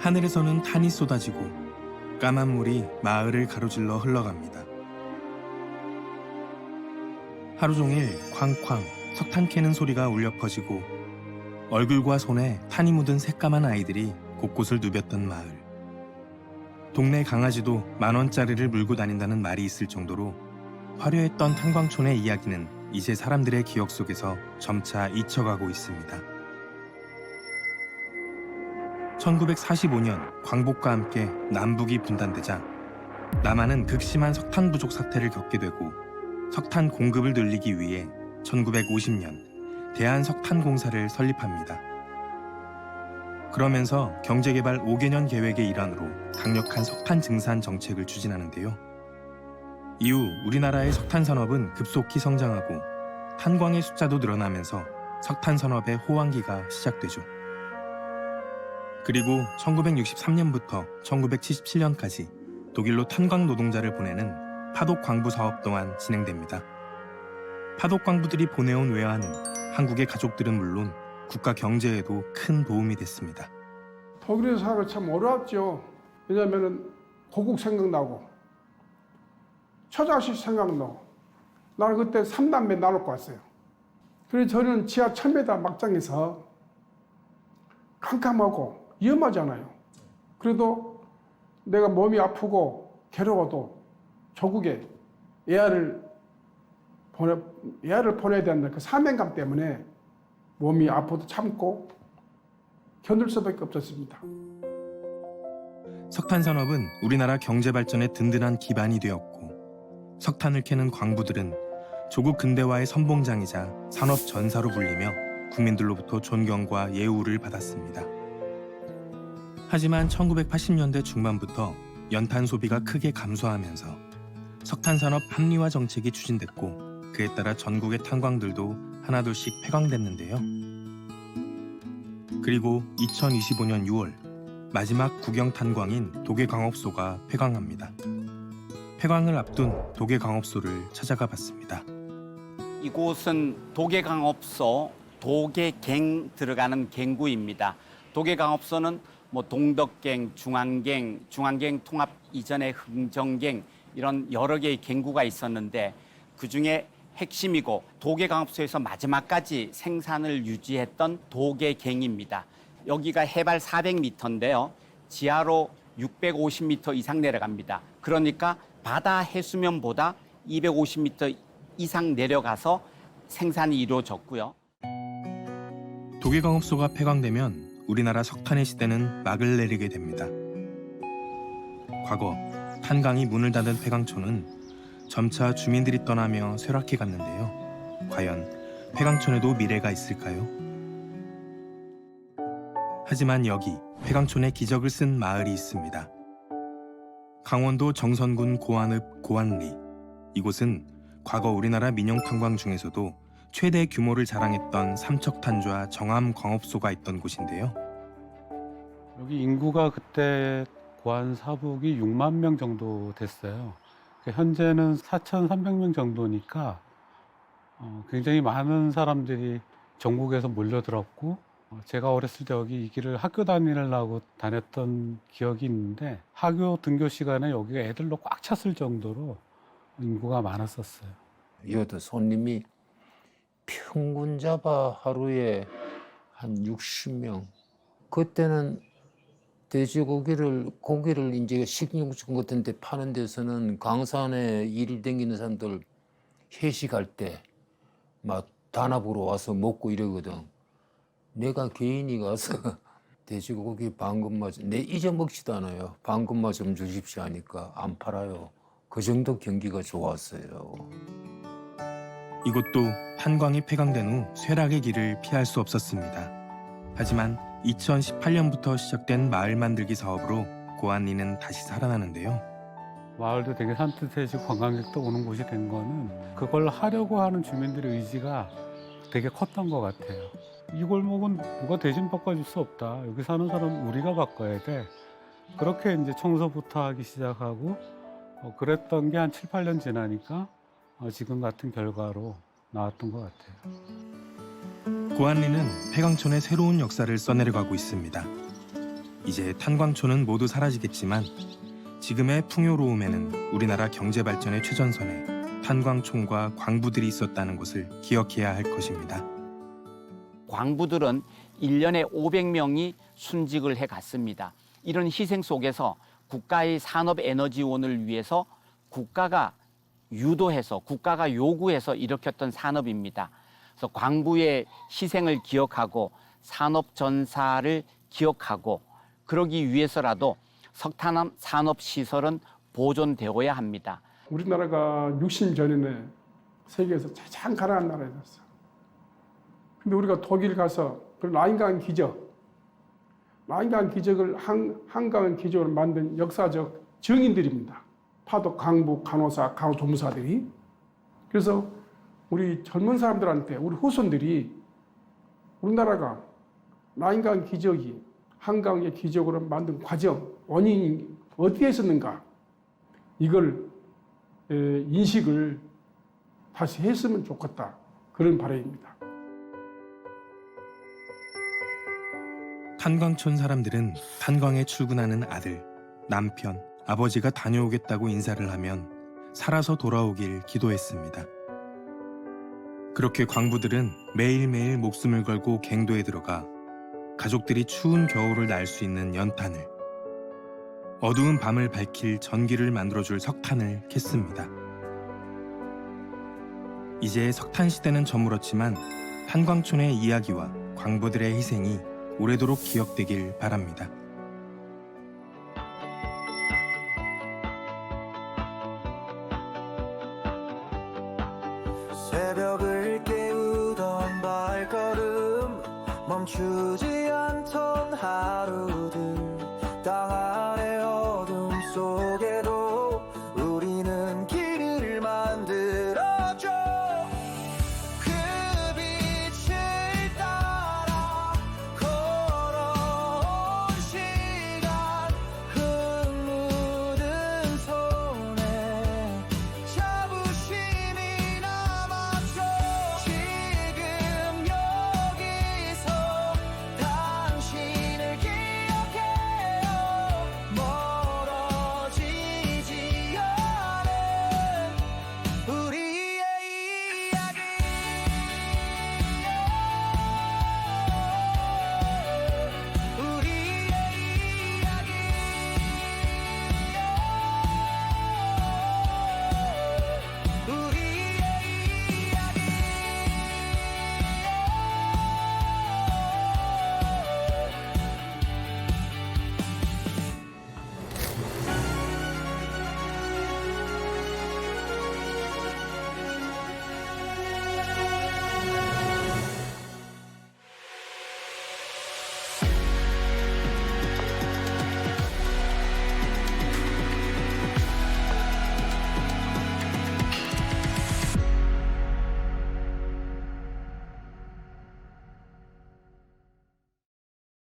하늘에서는 탄이 쏟아지고 까만 물이 마을을 가로질러 흘러갑니다. 하루 종일 쾅쾅 석탄 캐는 소리가 울려 퍼지고 얼굴과 손에 탄이 묻은 새까만 아이들이 곳곳을 누볐던 마을. 동네 강아지도 10,000원짜리를 물고 다닌다는 말이 있을 정도로 화려했던 탄광촌의 이야기는 이제 사람들의 기억 속에서 점차 잊혀가고 있습니다. 1945년 광복과 함께 남북이 분단되자 남한은 극심한 석탄 부족 사태를 겪게 되고 석탄 공급을 늘리기 위해 1950년 대한석탄공사를 설립합니다. 그러면서 경제개발 5개년 계획의 일환으로 강력한 석탄 증산 정책을 추진하는데요. 이후 우리나라의 석탄 산업은 급속히 성장하고 탄광의 숫자도 늘어나면서 석탄 산업의 호황기가 시작되죠. 그리고 1963년부터 1977년까지 독일로 탄광 노동자를 보내는 파독 광부 사업 또한 진행됩니다. 파독 광부들이 보내온 외화는 한국의 가족들은 물론 국가 경제에도 큰 도움이 됐습니다. 독일에서 살기 참 어려웠죠. 왜냐하면 고국 생각나고 처자식 생각나고 나는 그때 3남매 나놓고 왔어요. 그래서 저는 지하 1000m 막장에서 캄캄하고 위험하잖아요. 그래도 내가 몸이 아프고 괴로워도 조국에 애아를 보내야 된다는 그 사명감 때문에 몸이 아파도 참고 견딜 수밖에 없었습니다. 석탄 산업은 우리나라 경제 발전의 든든한 기반이 되었고 석탄을 캐는 광부들은 조국 근대화의 선봉장이자 산업 전사로 불리며 국민들로부터 존경과 예우를 받았습니다. 하지만 1980년대 중반부터 연탄 소비가 크게 감소하면서 석탄 산업 합리화 정책이 추진됐고 그에 따라 전국의 탄광들도 하나둘씩 폐광됐는데요. 그리고 2025년 6월 마지막 국영 탄광인 도계광업소가 폐광합니다. 폐광을 앞둔 도계광업소를 찾아가 봤습니다. 이곳은 도계광업소 도계갱 들어가는 갱구입니다. 도계광업소는 동덕갱, 중앙갱 통합 이전의 흥정갱 이런 여러 개의 갱구가 있었는데 그중에 핵심이고 도계광업소에서 마지막까지 생산을 유지했던 도계갱입니다. 여기가 해발 400m인데요. 지하로 650m 이상 내려갑니다. 그러니까 바다 해수면보다 250m 이상 내려가서 생산이 이루어졌고요. 도계광업소가 폐광되면 우리나라 석탄의 시대는 막을 내리게 됩니다. 과거 탄광이 문을 닫은 폐광촌은 점차 주민들이 떠나며 쇠락해 갔는데요. 과연 폐광촌에도 미래가 있을까요? 하지만 여기 폐광촌의 기적을 쓴 마을이 있습니다. 강원도 정선군 고안읍 고안리. 이곳은 과거 우리나라 민영탄광 중에서도 최대 규모를 자랑했던 삼척탄좌 정암광업소가 있던 곳인데요. 여기 인구가 그때 고안 사북이 6만 명 정도 됐어요. 현재는 4,300명 정도니까 굉장히 많은 사람들이 전국에서 몰려들었고 제가 어렸을 때 여기 이 길을 학교 다니려고 다녔던 기억이 있는데 학교 등교 시간에 여기가 애들로 꽉 찼을 정도로 인구가 많았었어요. 여도 손님이 평균 잡아 하루에 한 60명. 그때는 돼지고기를 이제 식육점 같은 데 파는 데서는 강산에 일 댕기는 사람들 회식할 때 막 단합으로 와서 먹고 이러거든. 내가 개인이 가서 돼지고기 반금마 내 잊어먹지도 않아요. 반금마 좀 주십시오 하니까 안 팔아요. 그 정도 경기가 좋았어요. 이곳도 탄광이 폐광된 후 쇠락의 길을 피할 수 없었습니다. 하지만 2018년부터 시작된 마을 만들기 사업으로 고안리는 다시 살아나는데요. 마을도 되게 산뜻해지고 관광객도 오는 곳이 된 거는 그걸 하려고 하는 주민들의 의지가 되게 컸던 것 같아요. 이 골목은 누가 대신 바꿔줄 수 없다. 여기 사는 사람 우리가 바꿔야 돼. 그렇게 이제 청소부터 하기 시작하고 그랬던 게 한 7, 8년 지나니까 지금 같은 결과로 나왔던 것 같아요. 고안리는 폐광촌의 새로운 역사를 써내려가고 있습니다. 이제 탄광초는 모두 사라지겠지만 지금의 풍요로움에는 우리나라 경제 발전의 최전선에 탄광촌과 광부들이 있었다는 것을 기억해야 할 것입니다. 광부들은 1년에 500명이 순직을 해갔습니다. 이런 희생 속에서 국가의 산업 에너지원을 위해서 국가가 유도해서 국가가 요구해서 일으켰던 산업입니다. 그래서 광부의 희생을 기억하고 산업 전사를 기억하고 그러기 위해서라도 석탄 산업 시설은 보존되어야 합니다. 우리나라가 60년 전에는 세계에서 가장 가난한 나라였어. 근데 우리가 독일 가서 그 라인강 기적, 라인강 기적을 한강 기적으로 만든 역사적 증인들입니다. 파독 강부 간호사, 간호조무사들이. 그래서 우리 젊은 사람들한테 우리 후손들이 우리나라가 라인강 기적이 한강의 기적으로 만든 과정, 원인이 어디에 있었는가 이걸 인식을 다시 했으면 좋겠다. 그런 바람입니다. 탄광촌 사람들은 탄광에 출근하는 아들, 남편, 아버지가 다녀오겠다고 인사를 하면 살아서 돌아오길 기도했습니다. 그렇게 광부들은 매일매일 목숨을 걸고 갱도에 들어가 가족들이 추운 겨울을 날 수 있는 연탄을, 어두운 밤을 밝힐 전기를 만들어줄 석탄을 캤습니다. 이제 석탄 시대는 저물었지만 탄광촌의 이야기와 광부들의 희생이 오래도록 기억되길 바랍니다. 새벽을 깨우던 발걸음 멈추지 않던 하루들